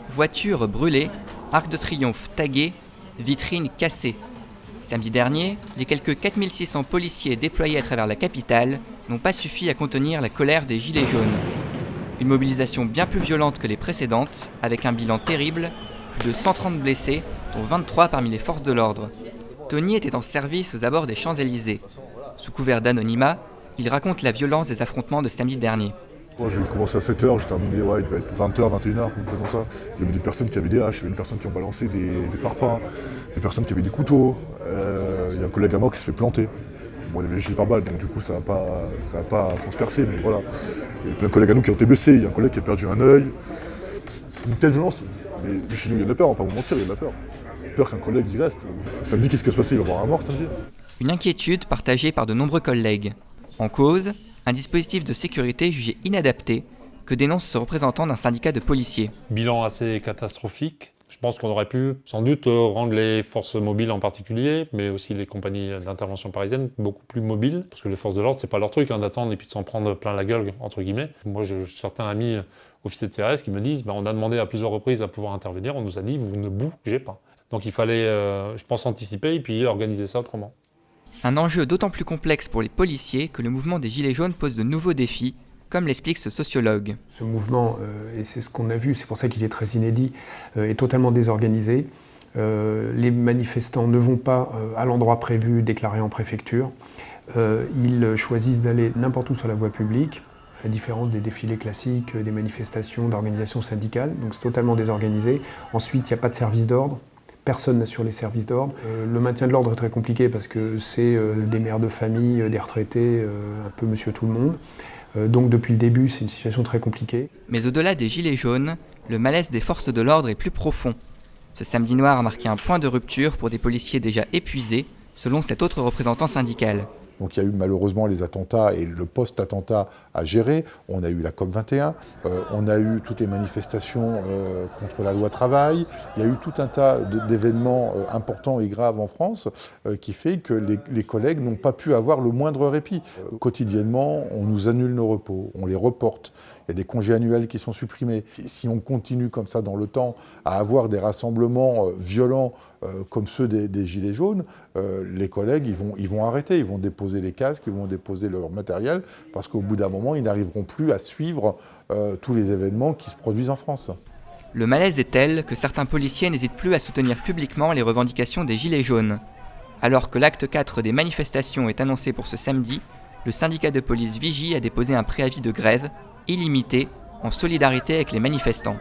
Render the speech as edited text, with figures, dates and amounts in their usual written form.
Voitures brûlées, arc de triomphe tagué, vitrines cassées. Samedi dernier, les quelques 4600 policiers déployés à travers la capitale n'ont pas suffi à contenir la colère des Gilets jaunes. Une mobilisation bien plus violente que les précédentes, avec un bilan terrible, plus de 130 blessés, dont 23 parmi les forces de l'ordre. Tony était en service aux abords des Champs-Élysées. Sous couvert d'anonymat, il raconte la violence des affrontements de samedi dernier. Moi, j'ai commencé à 7h, j'ai terminé, il devait être 20h, 21h, comme ça. Il y avait des personnes qui avaient des haches, il y avait des personnes qui ont balancé des parpaings, des personnes qui avaient des couteaux. Il y a un collègue à moi qui s'est fait planter. Bon, il avait juste verbal, donc du coup, ça n'a pas transpercé, mais voilà. Il y a plein de collègues à nous qui ont été blessés, il y a un collègue qui a perdu un œil. C'est une telle violence, mais chez nous, il y a de la peur, on va pas vous mentir, il y a de la peur. Peur qu'un collègue y reste. Samedi, qu'est-ce qui va se passer? Il va y avoir un mort samedi. Une inquiétude partagée par de nombreux collègues. En cause, un dispositif de sécurité jugé inadapté que dénonce ce représentant d'un syndicat de policiers. Bilan assez catastrophique. Je pense qu'on aurait pu sans doute rendre les forces mobiles en particulier, mais aussi les compagnies d'intervention parisiennes beaucoup plus mobiles, parce que les forces de l'ordre, c'est pas leur truc d'attendre et puis de s'en prendre plein la gueule, entre guillemets. Moi, j'ai certains amis officiers de CRS qui me disent on a demandé à plusieurs reprises à pouvoir intervenir, on nous a dit vous ne bougez pas. Donc il fallait, je pense, anticiper et puis organiser ça autrement. Un enjeu d'autant plus complexe pour les policiers que le mouvement des Gilets jaunes pose de nouveaux défis, comme l'explique ce sociologue. Ce mouvement, et c'est ce qu'on a vu, c'est pour ça qu'il est très inédit, est totalement désorganisé. Les manifestants ne vont pas à l'endroit prévu déclaré en préfecture. Ils choisissent d'aller n'importe où sur la voie publique, à la différence des défilés classiques, des manifestations, d'organisations syndicales. Donc c'est totalement désorganisé. Ensuite, il n'y a pas de service d'ordre. Personne n'assure les services d'ordre. Le maintien de l'ordre est très compliqué parce que c'est des mères de famille, des retraités, un peu monsieur tout le monde. Donc depuis le début, c'est une situation très compliquée. Mais au-delà des gilets jaunes, le malaise des forces de l'ordre est plus profond. Ce samedi noir a marqué un point de rupture pour des policiers déjà épuisés, selon cet autre représentant syndical. Donc il y a eu malheureusement les attentats et le post-attentat à gérer. On a eu la COP21, on a eu toutes les manifestations contre la loi travail. Il y a eu tout un tas d'événements importants et graves en France qui fait que les collègues n'ont pas pu avoir le moindre répit. Quotidiennement, on nous annule nos repos, on les reporte. Il y a des congés annuels qui sont supprimés. Si on continue comme ça dans le temps à avoir des rassemblements violents comme ceux des Gilets jaunes, les collègues ils vont arrêter, ils vont déposer les casques, ils vont déposer leur matériel, parce qu'au bout d'un moment, ils n'arriveront plus à suivre tous les événements qui se produisent en France. Le malaise est tel que certains policiers n'hésitent plus à soutenir publiquement les revendications des Gilets jaunes. Alors que l'acte 4 des manifestations est annoncé pour ce samedi, le syndicat de police Vigie a déposé un préavis de grève illimité en solidarité avec les manifestants.